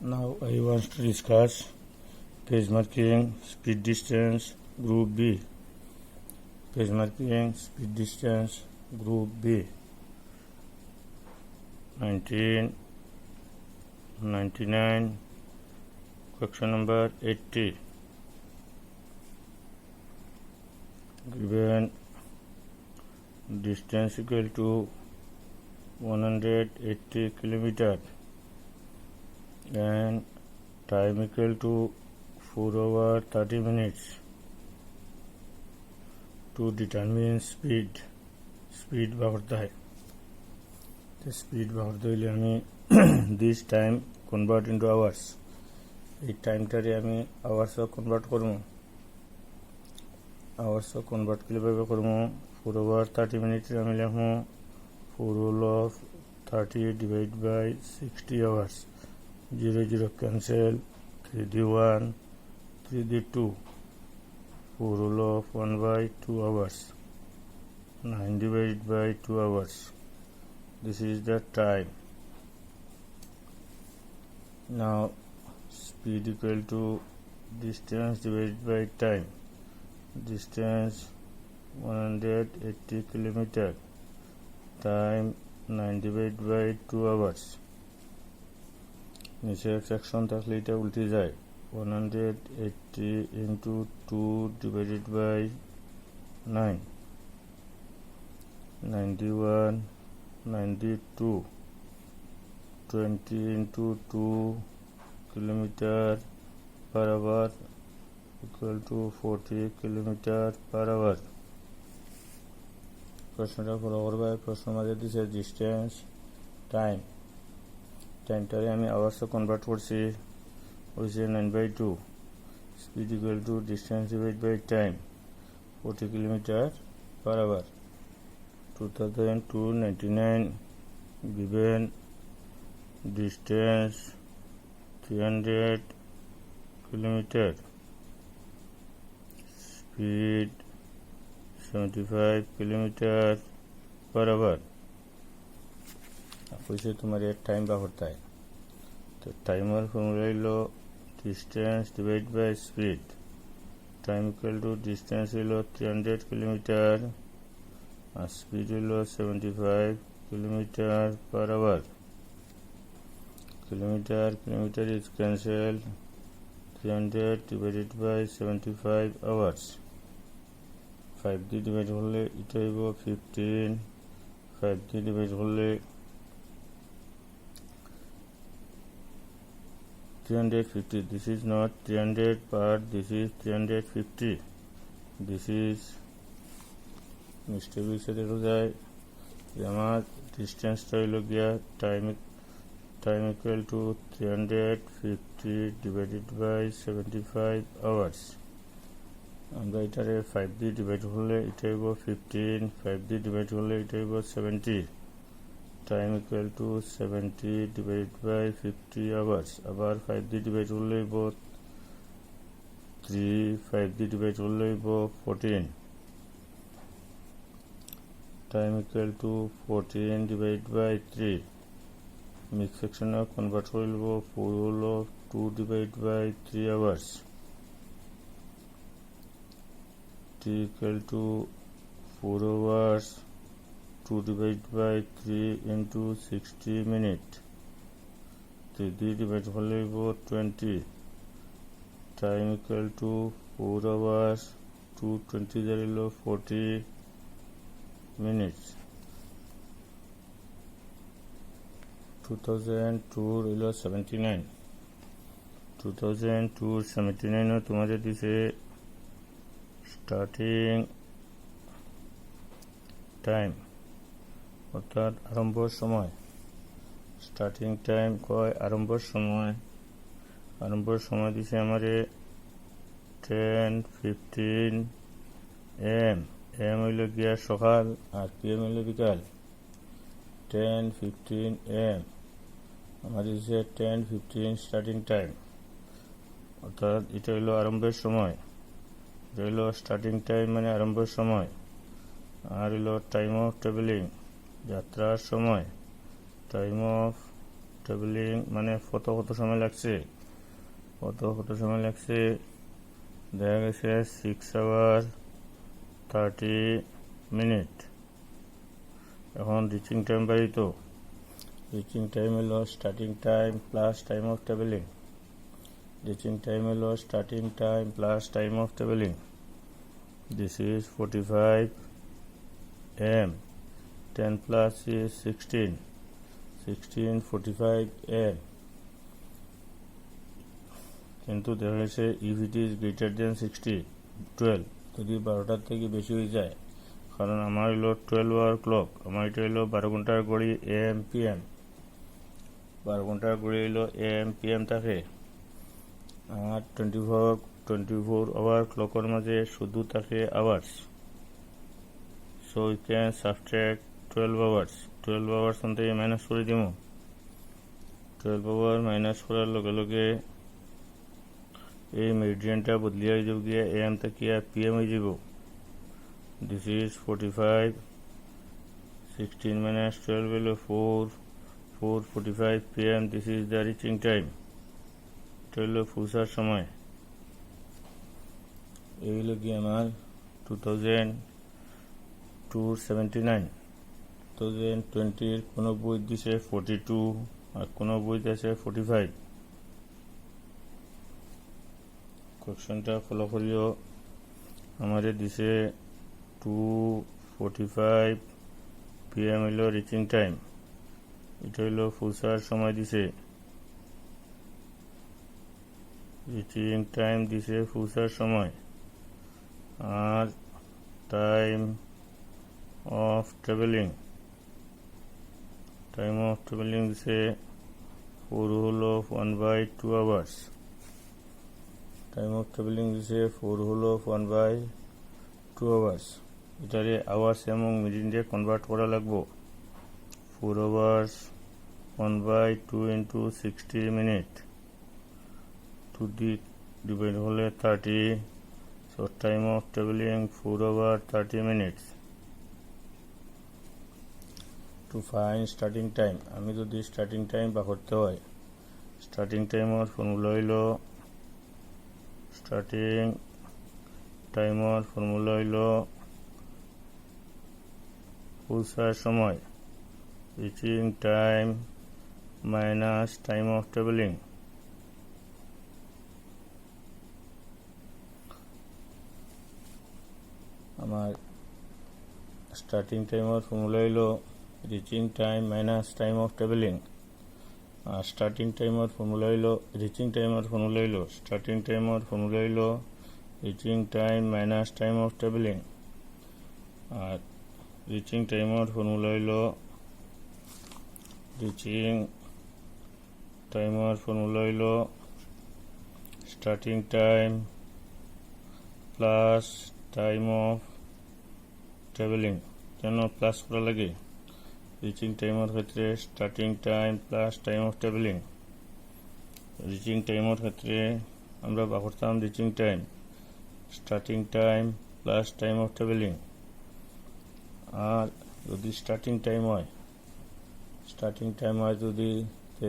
Now I want to discuss page marking, speed distance, group B. Page marking, speed distance, group B. 1999, question number 80. Given distance equal to 180 kilometer and time equal to 4 hours 30 minutes to determine speed বার করতে হয়। তো speed বার করতে হলে আমি this time convert into hours, এই টাইমটারে আমি আওয়ার্সও convert করবো। আওয়ার্সও convert কীভাবে করবো? 4 hours 30 minutes আমি লিখবো 4 whole of 30 divided by 60 hours, 0 0 cancel, 3 the 1, 3 the 2, 4 whole of 1 by 2 hours, 9 divided by 2 hours. This is the time. Now speed equal to distance divided by time. Distance 180 kilometer, time 9 divided by 2 hours. নিচে section থাকলে এটা উল্টে যায়। 180 into 2 divided by 9, 91, 92, 20 into 2 kilometer per hour equal to 40 kilometer per hour. প্রশ্নটা follow করবে। প্রশ্ন মাঝে দিচ্ছে ডিস্টেন্স, টাইম। টাইমটারে আমি আওয়ার্সে কনভার্ট করছি, হয়েছে 9/2। Speed equal to distance divide by time, 40 kilometre per hour. 2002-99 given distance 300 kilometer, speed 75 kilometer per hour। वैसे तुम्हारे टाइम का होता है, तो टाइमर फॉर्मूला लो distance divide by speed. Time equal to distance लो 300 किलोमीटर और स्पीड लो 75 kilometre per hour. Kilometre is cancel, 300 divided by 75 hours. 5 দিয়ে ডিভাইড করলে এটা হইব 15, 5 দিয়ে ডিভাইড করলে 350. This is not 300 but this is 350. This is mistake হিসেবে দেখা যায় যে আমার ডিস্টেন্সটা হইল গিয়া time equal to 350 divided by 75 hours. আমরা এটারে 5 দিয়ে ডিভাইড করলে এটা হইব 15, 5 দিয়ে ডিভাইড করলে এটা হইব 70। Time equal to 70 divide by 50 hours. আবার 5 দিয়ে ডিভাইড করলে হইব 3, 5 দিয়ে ডিভাইড করলে হইব 14। Time equal to 14 divide by 3। Mix সেকশনে কনভার্ট করে লব 4 হলো 2 divide by 3 hours. T equal to 4 hours 2 divided by 3 into 60 minutes. 3 divided by 20. Time equal to 4 hours 220 40 minutes. 2002 79. 2002 79 তোমাদের দিছে স্টার্টিং টাইম অর্থাৎ আরম্ভর সময়। স্টার্টিং টাইম কয় আরম্ভর সময় দিছে আমারে 10:15 AM। AM হইল গিয়া সকাল আর PM হইল বিকাল। 10:15 AM আমার দিছে 10:15 স্টার্টিং টাইম, অর্থাৎ এটা হইল আরম্ভের সময়। রইল স্টার্টিং টাইম মানে আরম্ভের সময়। আর হইল টাইম অফ ট্রাভেলিং, যাত্রার সময়। টাইম অফ ট্রাভেলিং মানে কত সময় লাগছে, কত সময় লাগছে, দেখা গেছে 6 hours 30 minutes। এখন রিচিং টাইম বাড়ি, তো রিচিং টাইম হলো starting time plus time of travelling. Reaching time হলো starting time plus time of travelling. This is 45 am, 10 plus is 16 45 am। কিন্তু দেখা গেছে if it is greater than 12, যদি 12টার থেকে বেশি হয়ে যায়, কারণ আমার হইলো 12 আওয়ার ক্লক, আমার এটা হইলো 12 ঘন্টার ঘড়ি AM PM, 12 ঘন্টার ঘড়ি হইলো AM PM থাকে। আর 24 আওয়ার ক্লকের মাঝে শুধু থাকে hours, so we can subtract 12 hours থেকে মাইনাস করে দিব। 12 আওয়ার মাইনাস করার লগে লগে এই মেরিডিয়ানটা বদলিয়ে হয়ে যাব গিয়া AM থেকে PM হয়ে যাব। দিস ইজ 45, 16 minus 12 হলো 4:45 PM। This is the reaching time. এটা হলো পৌঁছার সময়। এই হলো গিয়ে আমার 2279। 2020 কোনো বই দিছে 42 আর কোনো বই দিছে 45। কোয়েশ্চনটা ফলো করিও। আমাদের দিছে 2:45 PM হইলো রিচিং টাইম, এটা হইলো পৌঁছার সময় দিছে। রিচিং টাইম দিছে পৌঁছার সময়। আর টাইম অফ ট্রাভেলিং দিছে 4 হলো 1/2 hours। টাইম অফ ট্রাভেলিং দিছে 4 হলো 1/2 hours। এটারে আওয়ার্স এবং মিনিটে কনভার্ট করা লাগবো। 4 hours 1/2 into 60 minutes to the divided হলে 30। so time of traveling 4 hours 30 minutes। to find starting time, আমি যদি স্টার্টিং টাইম বা করতে হয়, স্টার্টিং টাইমের ফর্মুলা হইল পৌঁছার সময়, reaching time minus time of travelling. আমার স্টার্টিং টাইমের ফর্মুলা হইল reaching time minus time of travelling. আর স্টার্টিং টাইমের ফর্মুলা হইল reaching time minus time of travelling. আর রিচিং টাইমের ফর্মুলা হইল starting time plus time of travelling. কেন প্লাস করা লাগে? রিচিং টাইমের ক্ষেত্রে starting time plus time of travelling. Reaching টাইমের ক্ষেত্রে আমরা বা করতাম reaching time starting time plus time of travelling. আর যদি স্টার্টিং টাইম হয় যদি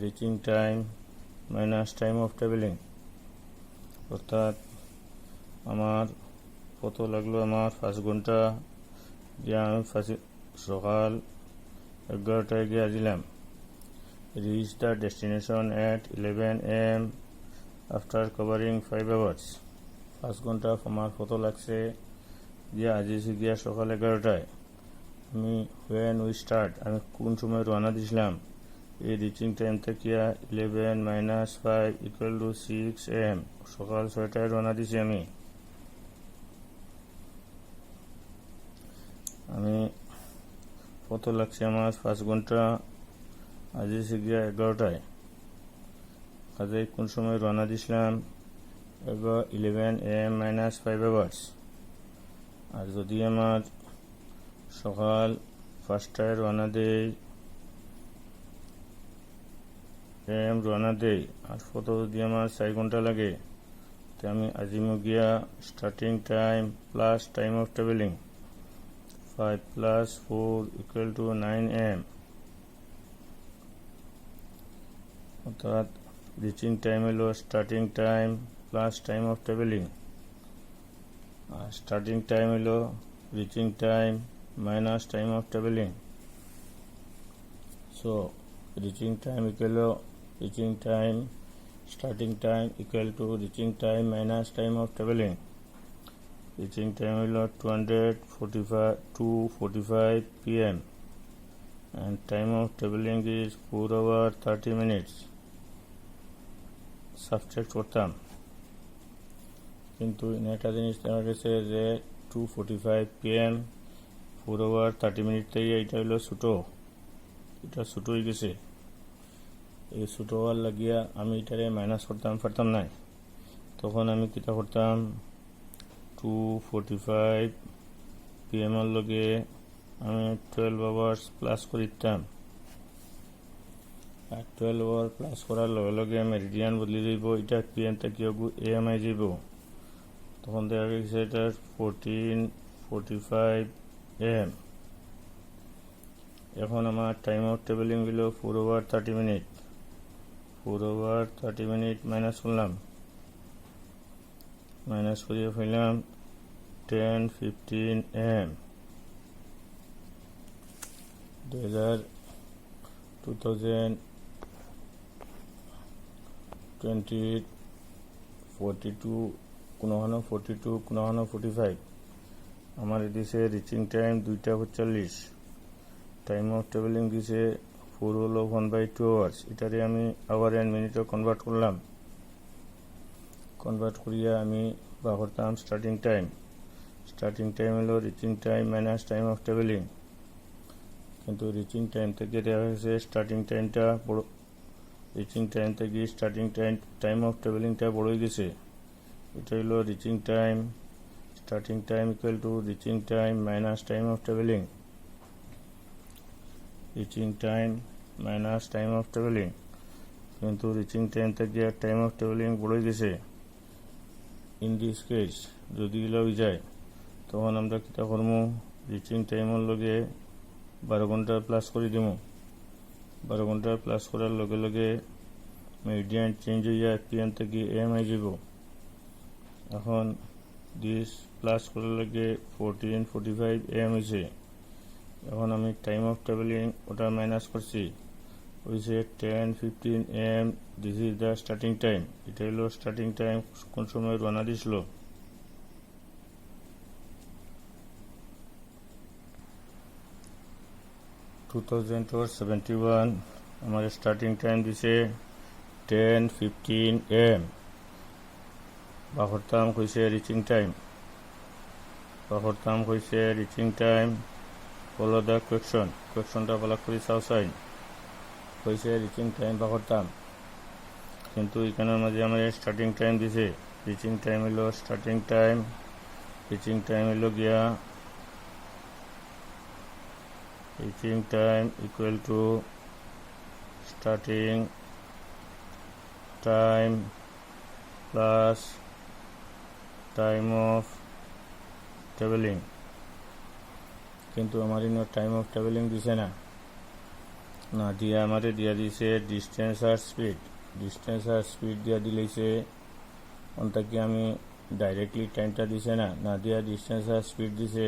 reaching time minus time of travelling. অর্থাৎ আমার কত লাগলো, আমার 5 ঘন্টা যে আমি সকাল 11টায় গিয়ে আসলাম। Reach the destination at 11 AM after covering 5 hours। 5 ঘন্টা আমার কত লাগছে, যে আজিয়েছি গিয়া সকাল 11টায়। আমি আমি কোন সময় রওনা দিছিলাম, এই রিচিং টাইম থেকে 11 - 5 = 6 AM। সকাল 6টায় রওনা দিছি আমি কত লাগছে আমার 5 ঘন্টা, আজিয়েছি গিয়া 11টায়। কাজে কোন সময় রওনা দিছিলাম 11 AM - 5 hours। আর যদি আমার সকাল 5টায় রওনা দেই আর কত যদি আমার 4 ঘন্টা লাগে, তো আমি আজিমো গিয়া starting time plus time of travelling 5 + 4 = 9 AM। অর্থাৎ রিচিং টাইম হলো starting time plus time of travelling, আর স্টার্টিং টাইম হলো reaching time minus time of travelling. So reaching time equal reaching time starting time equal to reaching time minus time of traveling. Reaching time will 2:45 p.m. and time of traveling is 4 hours 30 minutes. Subtract করতাম, কিন্তু একটা জিনিস দেখা গেছে যে 2:45 p.m. 4 hours 30 minutes থেকে এটা হলো ছোটো, এটা ছোটো হয়ে গেছে। এই ছোটো হওয়ার লাগিয়া আমি এটারে মাইনাস করতাম পারতাম না, তখন আমি কিতা করতাম 2:45 p.m. এর লগে আমি 12 hours প্লাস করে দিতাম, আর 12 hours প্লাস করার লগে লগে মেরিডিয়ান বদলে যাইব, এটা PM থেকে AM আই যাইব, তখন দেখা গেছে এটা 14:45 AM। এখন আমার টাইম অফ ট্রাভেলিং হলো 4 hours 30 minutes। 4 hours 30 minutes minus করলাম, মাইনাস করিয়ে ফেললাম 10:15 AM। 2020 42 কোনো 45 আমার দিছে reaching time 2:40, time of travelling দিছে 4 হলো 1/2 hours। এটারে আমি আওয়ার অ্যান্ড মিনিটে কনভার্ট করলাম, কনভার্ট করিয়া আমি বা করতাম স্টার্টিং টাইম হলো reaching time minus time of travelling, কিন্তু রিচিং টাইম থেকে দেখা গেছে স্টার্টিং টাইমটা বড়, রিচিং টাইম থেকে স্টার্টিং টাইম অফ ট্রাভেলিংটা বড় হয়ে গেছে। এটা হলো reaching time, starting time equal two reaching time minus time of travelling, reaching time minus time of travelling, কিন্তু রিচিং টাইম থেকে টাইম অফ ট্রাভেলিং বড় হয়ে গেছে। ইন দিস কেস যদি এগুলো হয়ে যায় তখন আমরা কিতা করবো, রিচিং টাইমের লগে 12 ঘন্টা প্লাস করে দিব, 12 ঘন্টা প্লাস করার লগে লগে মেরিডিয়ান চেঞ্জ হইয়া PM থেকে AM আই যাব। এখন দিস প্লাস করার লগে 14:45 AM হয়েছে। এখন আমি টাইম অফ ট্রাভেলিং ওটা মাইনাস করছি, হয়েছে 10:15 AM। This is the starting time, এটা হলো স্টার্টিং টাইম কোন সময় রওনা দিছিল। আমার স্টার্টিং টাইম দিছে 10:15 AM। বাহরতাম কইছে রিচিং টাইম, ফলো দ্য কোয়েকশনটা বলা করি সাউসাইন কইছে রিচিং টাইম বাহরতাম, কিন্তু এখানের মাঝে আমার স্টার্টিং টাইম দিছে। রিচিং টাইম হলো স্টার্টিং টাইম, রিচিং টাইম হলো গিয়া reaching time equal two starting time plus time of travelling, কিন্তু আমার ইনো টাইম অফ ট্রাভেলিং দিছে না, দিয়া আমারে দিয়া দিছে ডিস্টেন্স আর স্পিড দিয়া দিলেছে। অন্তাকি আমি ডাইরেক্টলি টাইমটা দিছে না দিয়া ডিস্টেন্স আর স্পিড দিছে।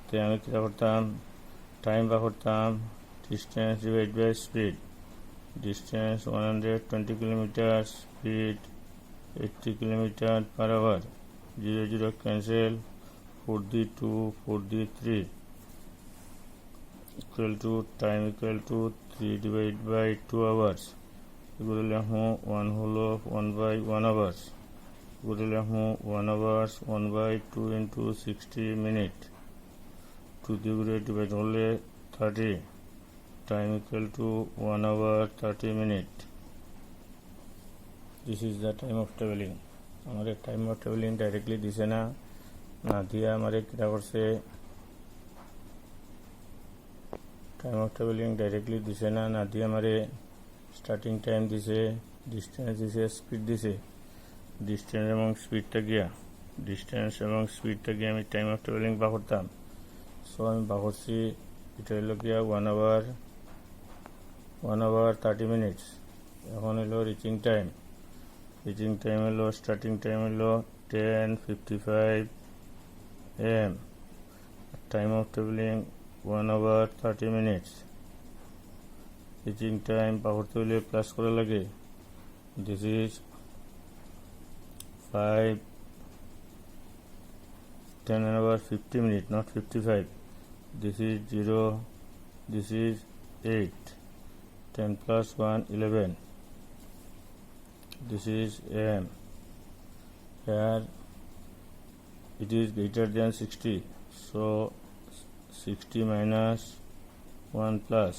তো আমি কী করতাম, টাইম বা করতাম distance divide by speed. Distance 120 kilometre, speed 80 kilometre per hour. 0 cancel, 4D2 4D3 equal to time equal to 3 divided by 2 hours। এগুলো লিখুন 1 হলো 1/1 hours, এগুলো লিখুন 1 hours 1/2 into 60 minute, 2 দিয়ে ডিভাইড হলে 30, time equal to 1 hour 30 minute। This is the time of traveling। हमारे time of travelling directly दिसे ना दिया हमारे क्या करसे, टाइम ऑफ ट्रेवलिंग डायरेक्टली दिसे ना दिया हमारे स्टार्टिंग टाइम दिसे, डिस्टेंस दिसे, स्पीड दिसे। डिस्टेंस एवं स्पीडटा गया, डिस्टेंस एवं स्पीडटा गया আমি টাইম অফ ট্রাভেলিং বা করতাম। সো আমি বা করছি এটা হলো গিয়া 1 hour 30 minutes। এখন হলো রিচিং টাইম হলো স্টার্টিং টাইম হলো 10:55 AM, time of travelling 1 hour 30 minutes. Reaching time পাওয়ার হলে প্লাস করা লাগে। This is 10 hour 50 minutes, not 55. This is 0, this is 8, 10 plus 1 11. This is AM. Here it is greater than 60, so 60 minus 1 plus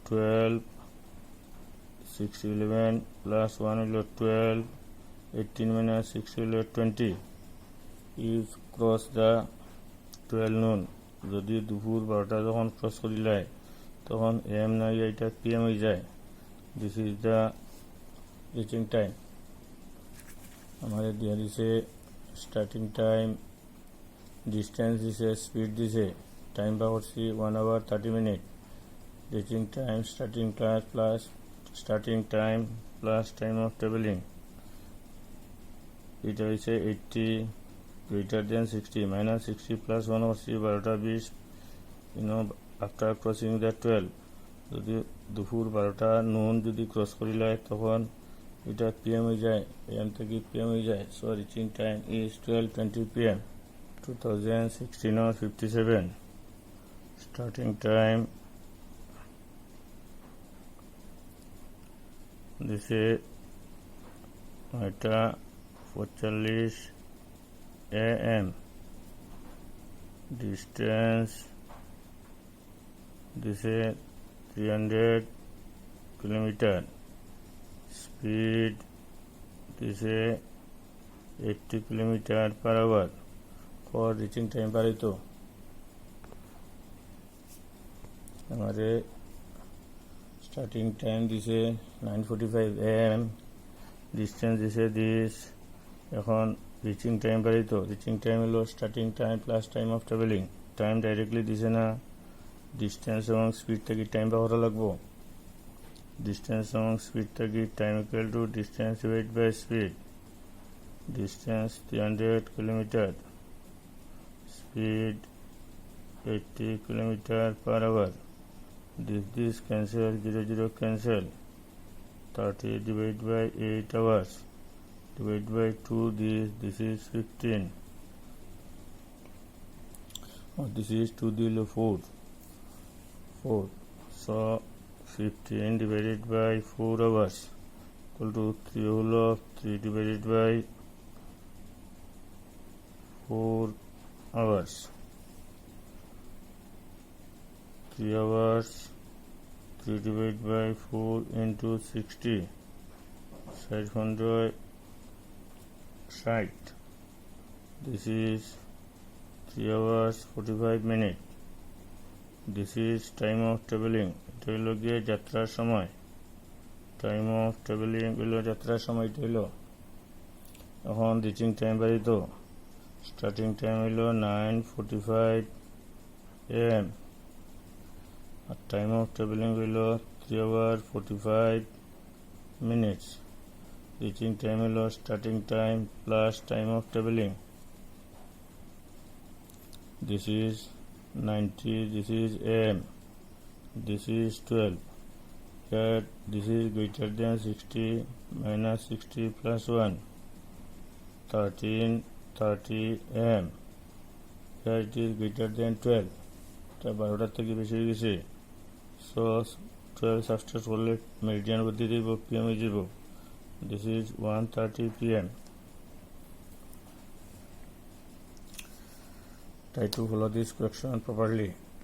12, 6 11 plus 1 will 12, 18 minus 6 will 20. If cross the 12 noon, যদি দুপুর 12টা যখন cross করিলায় তখন AM না এটা PM হয়ে যায়। This is the reaching time. আমাদের দিয়ে দিছে স্টার্টিং টাইম, ডিস্টেন্স দিছে, স্পিড দিছে, টাইম বা করছি 1 hour 30 minutes। Reaching time starting time plus time of travelling, এটা হচ্ছে 80 greater than 60 minus 60 plus 1 করছি 12টা 20, আফটার ক্রসিং দ্য 12। যদি দুপুর 12টা নুন যদি ক্রস করিলায় তখন এটা PM হয়ে যায়, AM থেকে PM হয়ে যায়। So reaching time is 12:20 PM 2016 or 57। Starting time দিছে 9:45 AM, distance দিছে 300 কিলোমিটার, স্পিড দিছে 80 kilometre per hour. For reaching time পারিত আমাদের স্টার্টিং টাইম দিছে 9:45 AM, ডিস্টেন্স দিছে দিস। এখন রিচিং টাইম পারিত, রিচিং টাইম হলো starting time plus time of travelling. Time directly দিছে না, ডিস্টেন্স এবং স্পিড থেকে টাইম বা করা লাগবো। ডিস্টেন্স এবং স্পিড থেকে time equal to distance divide by speed. Distance 300 kilometre, speed 80 kilometre per hour. This cancel, 0 cancel. 30 divided by 8 hours. Divided by 2, this is 15. This is 2 deal 4. So 15 divided by 4 hours equal to 3 whole of 3 divided by 4 hours. 3 hours, 3 divided by 4 into 60, 760. This is 3 hours 45 minutes. This is time of traveling. এটা হলো গিয়ে যাত্রার সময়। Time of travelling হলো যাত্রার সময়, এটা হলো। এখন রিচিং টাইম বাড়িত, স্টার্টিং টাইম হলো 9:45 AM, আর টাইম অফ ট্রাভেলিং হলো 3 hours 45 minutes। রিচিং টাইম হলো starting time plus time of travelling. This is 90, this is AM, this is 12. Here this is greater than 60 minus 60 plus 1, 13:30 AM. Here it is greater than 12, তা 12টার থেকে বেশি হয়ে গেছে। So 12 subtract করলে Meridien বদলে দিব, PM হয়ে যাব। This is 1:30 PM। Try to follow this question properly.